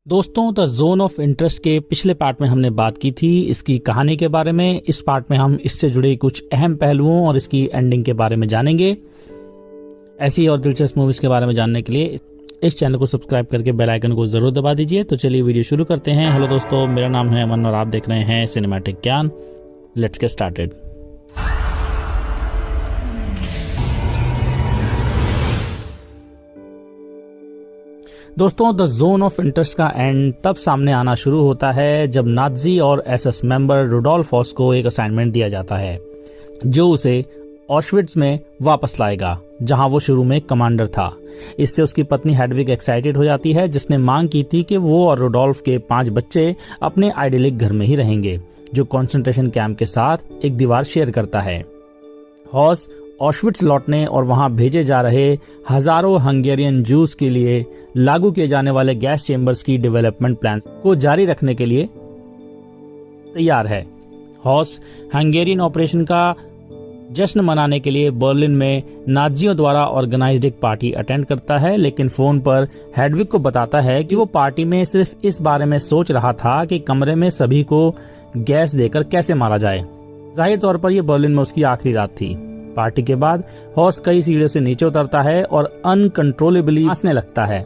दोस्तों, the zone of interest के पिछले पार्ट में हमने बात की थी इसकी कहानी के बारे में। इस पार्ट में हम इससे जुड़े कुछ अहम पहलुओं और इसकी एंडिंग के बारे में जानेंगे। ऐसी और दिलचस्प मूवीज के बारे में जानने के लिए इस चैनल को सब्सक्राइब करके बेल आइकन को जरूर दबा दीजिए। तो चलिए वीडियो शुरू करते हैं। हेलो दोस्तों, मेरा नाम है अमन और आप देख रहे हैं सिनेमैटिक ज्ञान। Let's get started. दोस्तों, द जोन ऑफ इंटरेस्ट का एंड तब सामने आना शुरू होता है जब नाजी और एसएस मेंबर रुडोल्फ हॉस को एक असाइनमेंट दिया जाता है जो उसे ऑशविट्ज में वापस लाएगा, जहां वो शुरू में कमांडर था। इससे उसकी पत्नी हेडविग एक्साइटेड हो जाती है, जिसने मांग की थी कि वो और रुडोल्फ के 5 बच्चे अपने आइडियलिक घर में ही रहेंगे जो कंसंट्रेशन कैंप के साथ एक दीवार शेयर करता है। हॉस ऑशविट्ज लौटने और वहां भेजे जा रहे हजारों हंगेरियन जूस के लिए लागू किए जाने वाले गैस चेंबर्स की डेवलपमेंट प्लान को जारी रखने के लिए तैयार है। हॉस हंगेरियन ऑपरेशन का जश्न मनाने के लिए बर्लिन में नाजियों द्वारा ऑर्गेनाइज्ड एक पार्टी अटेंड करता है, लेकिन फोन पर हेडविग को बताता है कि वो पार्टी में सिर्फ इस बारे में सोच रहा था कि कमरे में सभी को गैस देकर कैसे मारा जाए। जाहिर तौर पर यह बर्लिन में उसकी आखिरी रात थी। पार्टी के बाद हॉस कई सीढ़ियों से नीचे उतरता है और अनकंट्रोलेबली हंसने लगता है,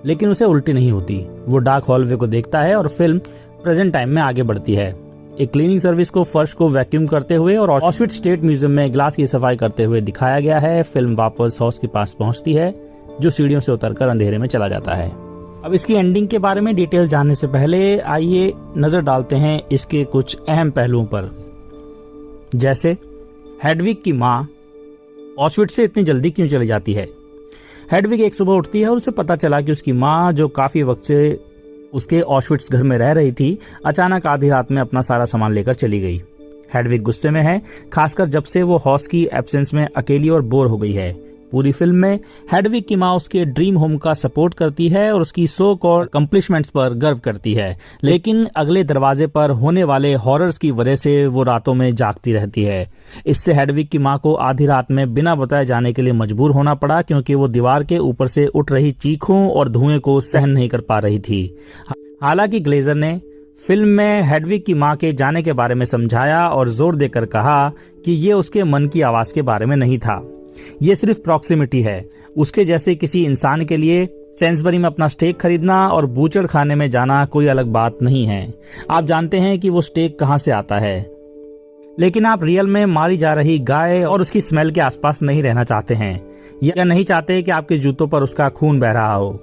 लेकिन उसे उल्टी नहीं होती। वो डार्क हॉलवे को देखता है और फिल्म प्रेजेंट टाइम में आगे बढ़ती है। एक क्लीनिंग सर्विस को फर्श को वैक्यूम करते हुए और ऑशविट्ज स्टेट म्यूजियम में ग्लास की सफाई करते हुए दिखाया गया है। फिल्म वापस हॉस के पास पहुंचती है जो सीढ़ियों से उतरकर अंधेरे में चला जाता है। अब इसकी एंडिंग के बारे में डिटेल जानने से पहले आइए नजर डालते हैं इसके कुछ अहम पहलुओं पर। जैसे हेडविग की माँ ऑशविट्ज से इतनी जल्दी क्यों चली जाती है। हेडविग एक सुबह उठती है और उसे पता चला कि उसकी माँ, जो काफी वक्त से उसके ऑशविट्ज घर में रह रही थी, अचानक आधी रात में अपना सारा सामान लेकर चली गई। हेडविग गुस्से में है, खासकर जब से वो हॉस की एब्सेंस में अकेली और बोर हो गई है। पूरी फिल्म में हेडविग की माँ उसके ड्रीम होम का सपोर्ट करती है और उसकी सो कॉल्ड अकम्प्लिशमेंट्स पर गर्व करती है, लेकिन अगले दरवाजे पर होने वाले हॉरर्स की वजह से वो रातों में जागती रहती है। इससे हेडविग की माँ को आधी रात में बिना बताए जाने के लिए मजबूर होना पड़ा, क्योंकि वो दीवार के ऊपर से उठ रही चीखों और धुएं को सहन नहीं कर पा रही थी। हालांकि ग्लेजर ने फिल्म में हेडविग की माँ के जाने के बारे में समझाया और जोर देकर कहा कि ये उसके मन की आवाज के बारे में नहीं था, ये सिर्फ प्रॉक्सिमिटी है। उसके जैसे किसी इंसान के लिए सेंसबरी में अपना स्टेक खरीदना और बूचड़ खाने में जाना कोई अलग बात नहीं है। आप जानते हैं कि वो स्टेक कहां से आता है, लेकिन आप रियल में मारी जा रही गाय और उसकी स्मेल के आसपास नहीं रहना चाहते हैं, या नहीं चाहते कि आपके जूतों पर उसका खून बह रहा हो।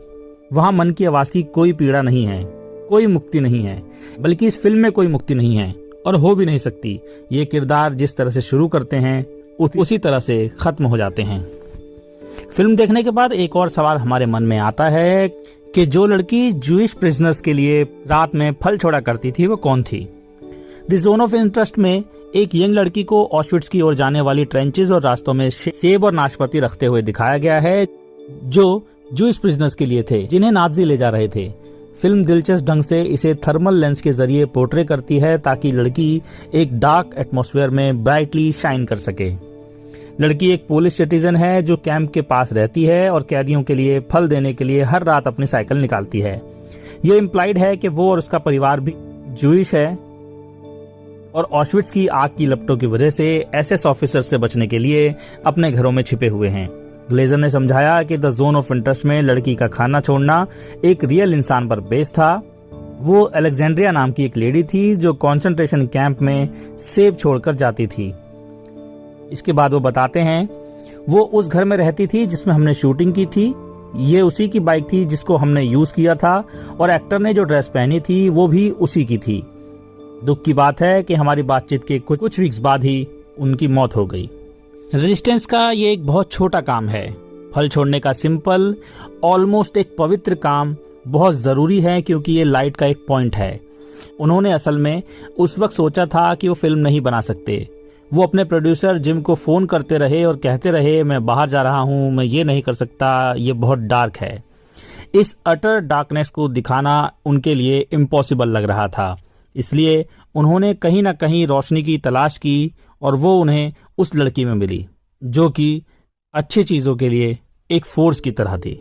वहां मन की आवाज की कोई पीड़ा नहीं है, कोई मुक्ति नहीं है, बल्कि इस फिल्म में कोई मुक्ति नहीं है और हो भी नहीं सकती। ये किरदार जिस तरह से शुरू करते हैं उसी तरह से खत्म हो जाते हैं। फिल्म देखने के बाद एक और सवाल हमारे मन में आता है कि जो लड़की जूइश प्रिजनर्स के लिए रात में फल छोड़ा करती थी वो कौन थी। द जोन ऑफ इंटरेस्ट में एक यंग लड़की को ऑशविट्ज की ओर जाने वाली ट्रेंचेस और रास्तों में सेब और नाशपाती रखते हुए दिखाया गया है, जो जूइश प्रिजनर्स के लिए थे जिन्हें नाजी ले जा रहे थे। फिल्म दिलचस्प ढंग से इसे थर्मल लेंस के जरिए पोर्ट्रे करती है ताकि लड़की एक डार्क एटमॉस्फेयर में ब्राइटली शाइन कर सके। लड़की एक पोलिश सिटीजन है जो कैंप के पास रहती है और कैदियों के लिए फल देने के लिए हर रात अपनी साइकिल निकालती है। ये इम्प्लाइड है कि वो और उसका परिवार भी जूइश है और ऑशविट्ज की आग की लपटों की वजह से एसएस ऑफिसर से बचने के लिए अपने घरों में छिपे हुए हैं। ग्लेजर ने समझाया कि द जोन ऑफ इंटरेस्ट में लड़की का खाना छोड़ना एक रियल इंसान पर बेस्ड था। वो अलेक्जेंड्रिया नाम की एक लेडी थी जो कंसंट्रेशन कैंप में सेब छोड़कर जाती थी। इसके बाद वो बताते हैं वो उस घर में रहती थी जिसमें हमने शूटिंग की थी। ये उसी की बाइक थी जिसको हमने यूज किया था और एक्टर ने जो ड्रेस पहनी थी वो भी उसी की थी। दुख की बात है कि हमारी बातचीत के कुछ वीक्स बाद ही उनकी मौत हो गई। रेजिस्टेंस का ये एक बहुत छोटा काम है। फल छोड़ने का सिंपल, ऑलमोस्ट एक पवित्र काम बहुत जरूरी है, क्योंकि ये लाइट का एक पॉइंट है। उन्होंने असल में उस वक्त सोचा था कि वो फिल्म नहीं बना सकते। वो अपने प्रोड्यूसर जिम को फोन करते रहे और कहते रहे मैं बाहर जा रहा हूं, मैं ये नहीं कर सकता, ये बहुत डार्क है। इस अटर डार्कनेस को दिखाना उनके लिए इम्पॉसिबल लग रहा था, इसलिए उन्होंने कहीं ना कहीं रोशनी की तलाश की और वो उन्हें उस लड़की में मिली जो कि अच्छी चीजों के लिए एक फोर्स की तरह थी।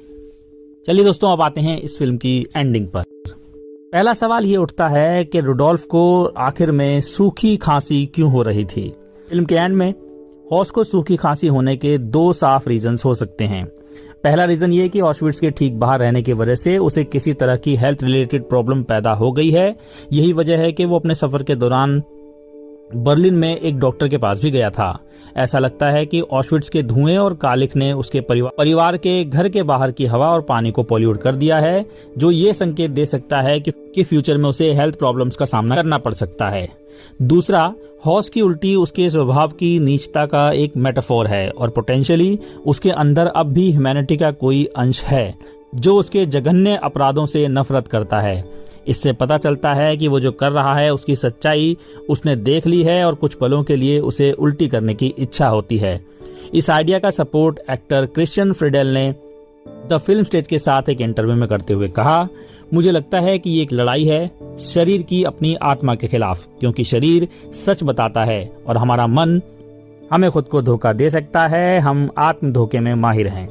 चलिए दोस्तों, अब आते हैं इस फिल्म की एंडिंग पर। पहला सवाल ये उठता है कि रुडोल्फ को आखिर में सूखी खांसी क्यों हो रही थी। फिल्म के एंड में हॉस को सूखी खांसी होने के 2 साफ रीजंस हो सकते हैं। पहला रीजन ये कि ऑशविट्ज के ठीक बाहर रहने की वजह से उसे किसी तरह की हेल्थ रिलेटेड प्रॉब्लम पैदा हो गई है। यही वजह है कि वो अपने सफर के दौरान बर्लिन में एक डॉक्टर के पास भी गया था। ऐसा लगता है कि ऑशविट्ज के धुएं और कालिख ने उसके परिवार के घर के बाहर की हवा और पानी को पॉल्यूट कर दिया है, जो ये संकेत दे सकता है कि फ्यूचर में उसे हेल्थ प्रॉब्लम्स का सामना करना पड़ सकता है। दूसरा, हॉस की उल्टी उसके स्वभाव की नीचता का एक मेटाफोर है और पोटेंशियली उसके अंदर अब भी ह्यूमैनिटी का कोई अंश है जो उसके जघन्य अपराधों से नफरत करता है। इससे पता चलता है कि वो जो कर रहा है उसकी सच्चाई उसने देख ली है और कुछ पलों के लिए उसे उल्टी करने की इच्छा होती है। इस आइडिया का सपोर्ट एक्टर क्रिश्चियन फ्रीडेल ने द फिल्म स्टेज के साथ एक इंटरव्यू में करते हुए कहा, मुझे लगता है कि ये एक लड़ाई है शरीर की अपनी आत्मा के खिलाफ, क्योंकि शरीर सच बताता है और हमारा मन हमें खुद को धोखा दे सकता है। हम आत्म धोखे में माहिर हैं।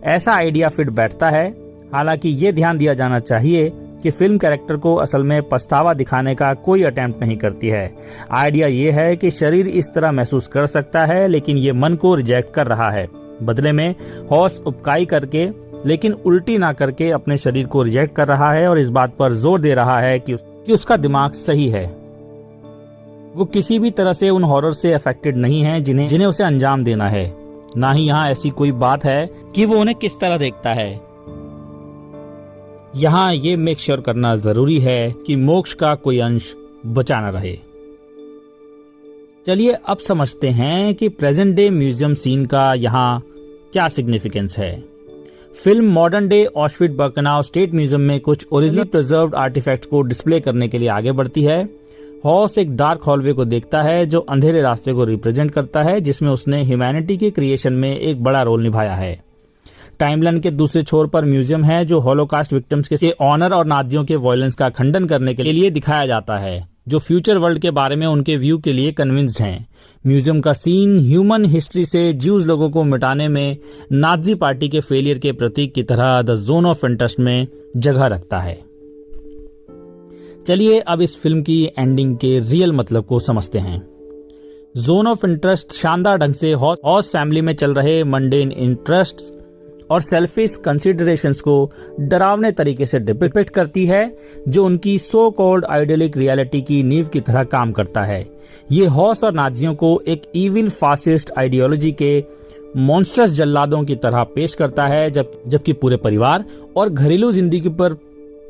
ऐसा आइडिया फिट बैठता है। हालांकि ये ध्यान दिया जाना चाहिए कि फिल्म कैरेक्टर को असल में पछतावा दिखाने का कोई अटेम्प्ट नहीं करती है। आइडिया ये है कि शरीर इस तरह महसूस कर सकता है, लेकिन ये मन को रिजेक्ट कर रहा है। बदले में हॉस उपकाई करके लेकिन उल्टी ना करके अपने शरीर को रिजेक्ट कर रहा है और इस बात पर जोर दे रहा है कि उसका दिमाग सही है। वो किसी भी तरह से उन हॉरर से अफेक्टेड नहीं है जिन्हें उसे अंजाम देना है। ना ही यहाँ ऐसी कोई बात है कि वो उन्हें किस तरह देखता है। यहाँ ये मेक श्योर करना जरूरी है कि मोक्ष का कोई अंश बचा न रहे। चलिए अब समझते हैं कि प्रेजेंट डे म्यूजियम सीन का यहाँ क्या सिग्निफिकेंस है। Film modern day Auschwitz Birkenau state museum में कुछ ओरिजिनली प्रिजर्व्ड आर्टिफैक्ट को डिस्प्ले करने के लिए आगे बढ़ती है। हॉस एक डार्क हॉलवे को देखता है जो अंधेरे रास्ते को रिप्रेजेंट करता है, जिसमें उसने ह्यूमैनिटी के क्रिएशन में एक बड़ा रोल निभाया है। टाइमलाइन के दूसरे छोर पर म्यूजियम है जो हॉलोकास्ट विक्टिम्स के ऑनर और नाजियों के वायलेंस का खंडन करने के लिए दिखाया जाता है, जो फ्यूचर वर्ल्ड के बारे में उनके व्यू के लिए कन्विंस्ड हैं। म्यूजियम का सीन ह्यूमन हिस्ट्री से ज्यूज लोगों को मिटाने में नाजी पार्टी के फेलियर के प्रतीक की तरह द जोन ऑफ इंटरेस्ट में जगह रखता है। चलिए अब इस फिल्म की एंडिंग के रियल मतलब को समझते हैं। जोन ऑफ इंटरेस्ट शानदार ढंग से हॉस फैमिली में चल रहे मंडेन इंटरेस्ट्स और सेल्फिश कंसिडरेशंस को डरावने तरीके से डिपिक्ट करती है, जो उनकी सो कॉल्ड आइडियलिक रियलिटी की नींव की तरह काम करता है। ये हॉस और नाजियों को एक इविल फासिस्ट आइडियोलॉजी के मॉन्स्टर्स जल्लादों की तरह पेश करता है, जबकि पूरे परिवार और घरेलू जिंदगी पर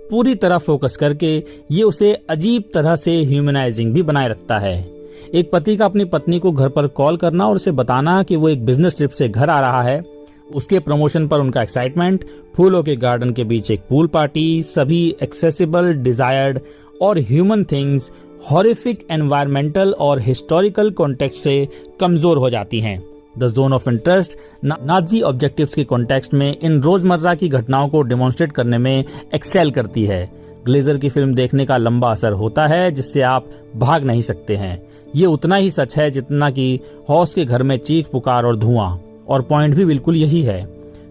पूरी तरह फोकस करके ये उसे अजीब तरह से ह्यूमनाइजिंग भी बनाए रखता है। एक पति का अपनी पत्नी को घर पर कॉल करना और उसे बताना कि वो एक बिजनेस ट्रिप से घर आ रहा है, उसके प्रमोशन पर उनका एक्साइटमेंट, फूलों के गार्डन के बीच एक पूल पार्टी, सभी एक्सेसिबल, डिजायर्ड और ह्यूमन थिंग्स हॉरिफिक एनवायरमेंटल और हिस्टोरिकल कॉन्टेक्स्ट से कमजोर हो जाती हैं। The zone of interest Nazi objectives के कॉन्टेक्स्ट में इन रोजमर्रा की घटनाओं को डेमोन्स्ट्रेट करने में एक्सेल करती है। ग्लेजर की फिल्म देखने का लंबा असर होता है जिससे आप भाग नहीं सकते हैं। ये उतना ही सच है जितना कि हॉस के घर में चीख पुकार और धुआं, और पॉइंट भी बिल्कुल यही है।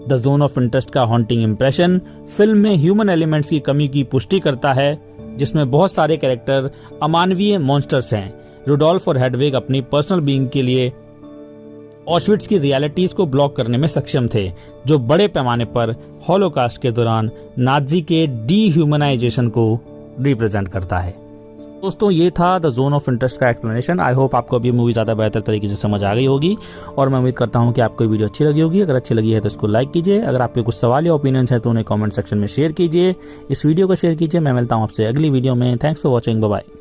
द जोन ऑफ इंटरेस्ट का हॉन्टिंग इंप्रेशन फिल्म में ह्यूमन एलिमेंट्स की कमी की पुष्टि करता है, जिसमें बहुत सारे कैरेक्टर अमानवीय मॉन्स्टर्स हैं। रुडोल्फ और हेडविग अपनी पर्सनल बीइंग के लिए ऑशविट्ज की रियलिटीज को ब्लॉक करने में सक्षम थे, जो बड़े पैमाने पर हॉलोकास्ट के दौरान नाजी के डीह्यूमनाइजेशन को रिप्रेजेंट करता है। दोस्तों, ये था द जोन ऑफ इंटरेस्ट का एक्सप्लेनेशन। आई होप आपको अभी मूवी ज्यादा बेहतर तरीके से समझ आ गई होगी और मैं उम्मीद करता हूँ कि आपको वीडियो अच्छी लगी होगी। अगर अच्छी लगी है तो इसको लाइक कीजिए। अगर आपके कुछ सवाल या ओपिनियंस है तो उन्हें कमेंट सेक्शन में शेयर कीजिए। इस वीडियो को शेयर कीजिए। मैं मिलता हूँ आपसे अगली वीडियो में। Thanks for watching. Bye bye.